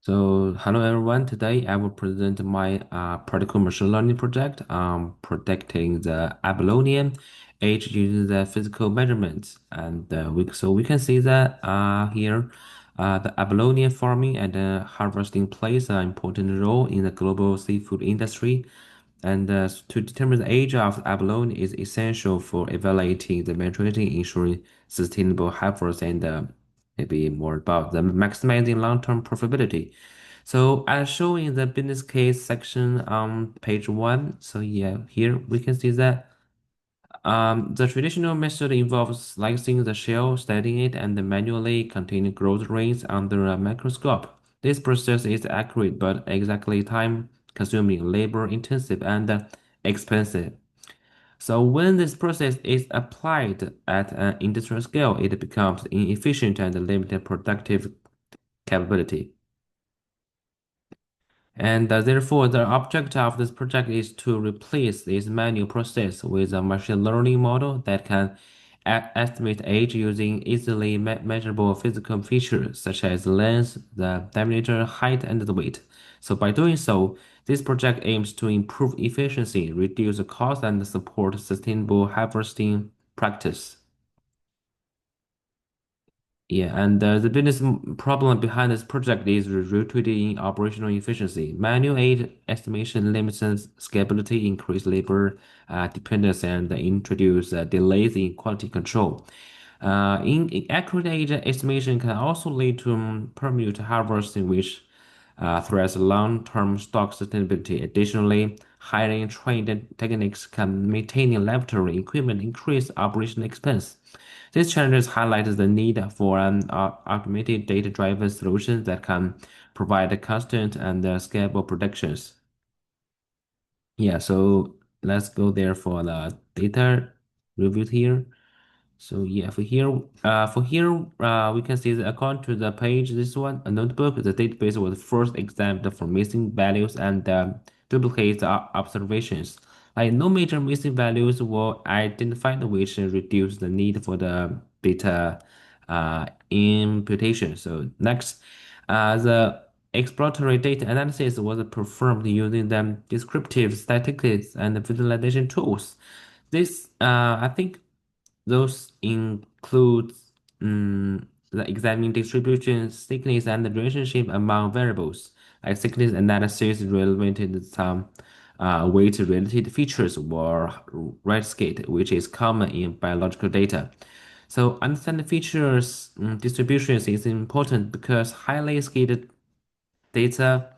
Hello everyone. Today I will present my practical machine learning project predicting the Abalone age using the physical measurements. And we can see that here the abalone farming and harvesting plays an important role in the global seafood industry. And to determine the age of abalone is essential for evaluating the maturity, ensuring sustainable harvest, and maybe more about the maximizing long-term profitability. So as shown in the business case section on page one, so yeah, here we can see that the traditional method involves slicing the shell, studying it, and manually containing growth rates under a microscope. This process is accurate but exactly time-consuming, labor-intensive, and expensive. So when this process is applied at an industrial scale, it becomes inefficient and limited productive capability. And therefore, the object of this project is to replace this manual process with a machine learning model that can estimate age using easily measurable physical features such as length, the diameter, height, and the weight. So by doing so, this project aims to improve efficiency, reduce cost, and support sustainable harvesting practice. Yeah, and the business problem behind this project is rooted in operational efficiency. Manual aid estimation limits scalability, increase labor dependence, and introduce delays in quality control. Inaccurate age estimation can also lead to permute harvesting, which threats long-term stock sustainability. Additionally, hiring trained techniques can maintain laboratory equipment, increase operational expense. These challenges highlight the need for an automated data-driven solution that can provide constant and scalable predictions. Yeah, so let's go there for the data review here. So yeah, for here, we can see that according to the page, this one, a notebook, the database was first examined for missing values and duplicate observations. Like no major missing values were identified, which reduced the need for the data imputation. So next, the exploratory data analysis was performed using the descriptive statistics and visualization tools. This, I think, those include the examining distribution, thickness, and the relationship among variables. Like thickness analysis related some weight-related features or right skate, which is common in biological data. So understanding features distributions is important because highly scaled data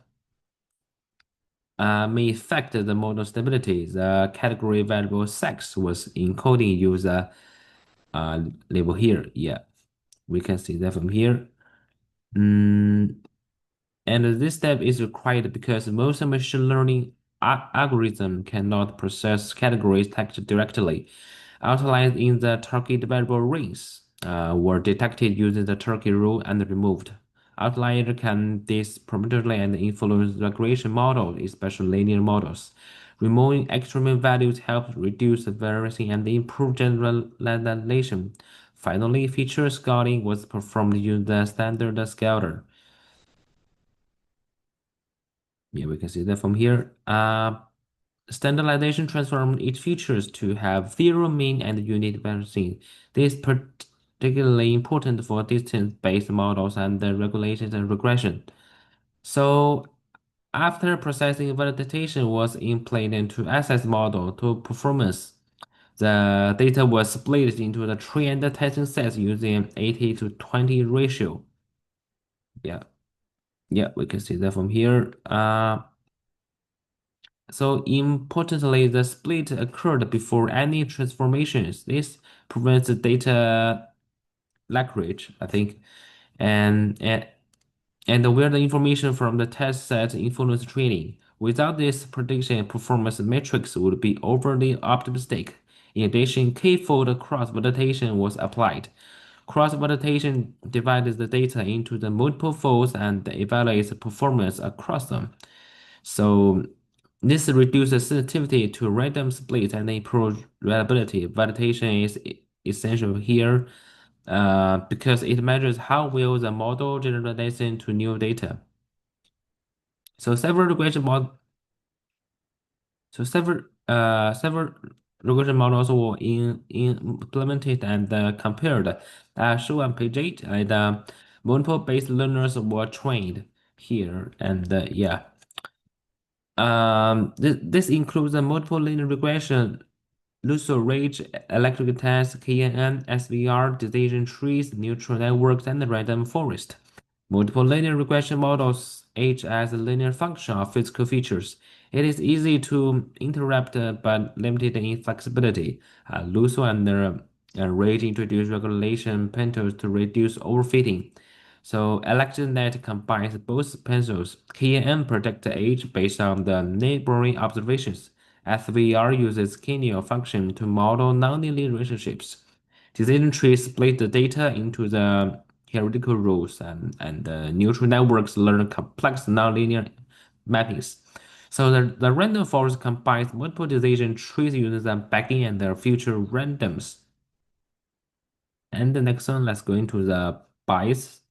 may affect the model stability. The category variable sex was encoding user label here. Yeah, we can see that from here. Mm, and this step is required because most machine learning algorithm cannot process categories text directly. Outlined in the target variable rings were detected using the turkey rule and removed. Outlier can disproportionately and influence regression models, especially linear models. Removing extreme values helps reduce the variance and improve generalization. Finally, feature scaling was performed using the standard scaler. Yeah, we can see that from here. Standardization transforms its features to have zero mean and unit balancing. This is particularly important for distance-based models and the regulations and regression. So after processing validation was implemented to assess model to performance, the data was split into the trained testing sets using 80 to 20 ratio. Yeah, yeah, we can see that from here. So importantly, the split occurred before any transformations. This prevents the data leakage, I think, and and, and where the information from the test set influence training. Without this prediction, performance metrics would be overly optimistic. In addition, k-fold cross-validation was applied. Cross-validation divides the data into the multiple folds and evaluates performance across them. So this reduces sensitivity to random split and improves reliability. Validation is essential here because it measures how well the model generalizes to new data. So several regression models were implemented and compared. Shown on page 8, and multiple-based learners were trained here, and yeah. This includes a multiple linear regression, Lusso Ridge, electric test, KNN, SVR, decision trees, neural networks, and random forest. Multiple linear regression models age as a linear function of physical features. It is easy to interrupt but limited in flexibility. Lusso and Ridge introduce regulation pencils to reduce overfitting. So AlectionNet combines both pencils. KNN predict age based on the neighboring observations. SVR uses Kineo function to model nonlinear relationships. Decision trees split the data into the hierarchical rows, and neural networks learn complex nonlinear mappings. So the random forest combines multiple decision trees using the backend and their future randoms. And the next one, let's go into the bias.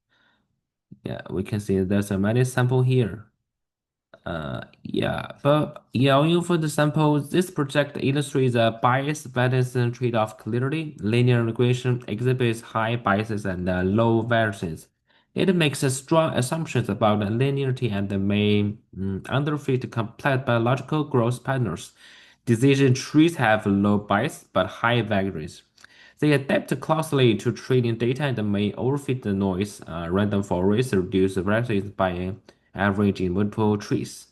Yeah, we can see there's a many sample here. Yeah, but yeah, only for the sample, this project illustrates a bias balance and trade-off clearly. Linear regression exhibits high biases and low variances. It makes a strong assumptions about the linearity and may underfit complex biological growth patterns. Decision trees have low bias but high variance. They adapt closely to training data and may overfit the noise. Random forests reduce variances by averaging multiple trees.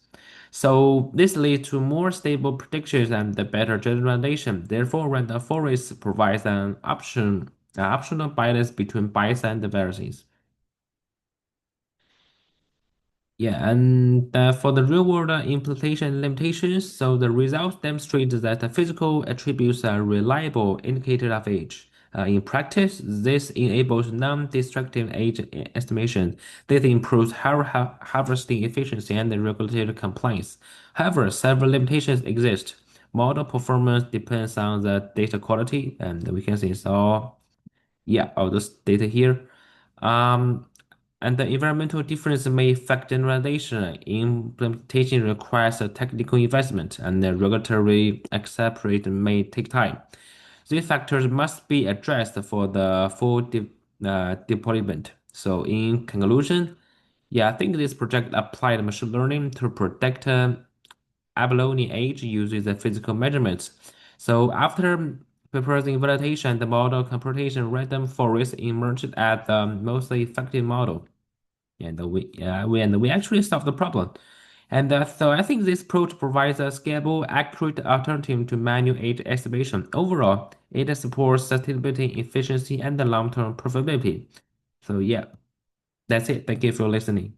So this leads to more stable predictions and the better generalization. Therefore, random forest provides an optional balance between bias and variances. Yeah, and for the real-world implementation limitations, so the results demonstrate that the physical attributes are reliable indicator of age. In practice, this enables non-destructive age estimation. This improves harvesting efficiency and regulatory compliance. However, several limitations exist. Model performance depends on the data quality, and we can see all this data here. Um, and the environmental difference may affect generalization. Implementation requires a technical investment, and the regulatory acceptance may take time. These factors must be addressed for the full deployment. So, in conclusion, yeah, I think this project applied machine learning to predict Abalone age uses the physical measurements. So after preparing validation, the model computation random forest emerged as the most effective model. And we actually solved the problem. And so I think this approach provides a scalable, accurate alternative to manual age estimation. Overall, it supports sustainability, efficiency, and the long-term profitability. So yeah, that's it. Thank you for listening.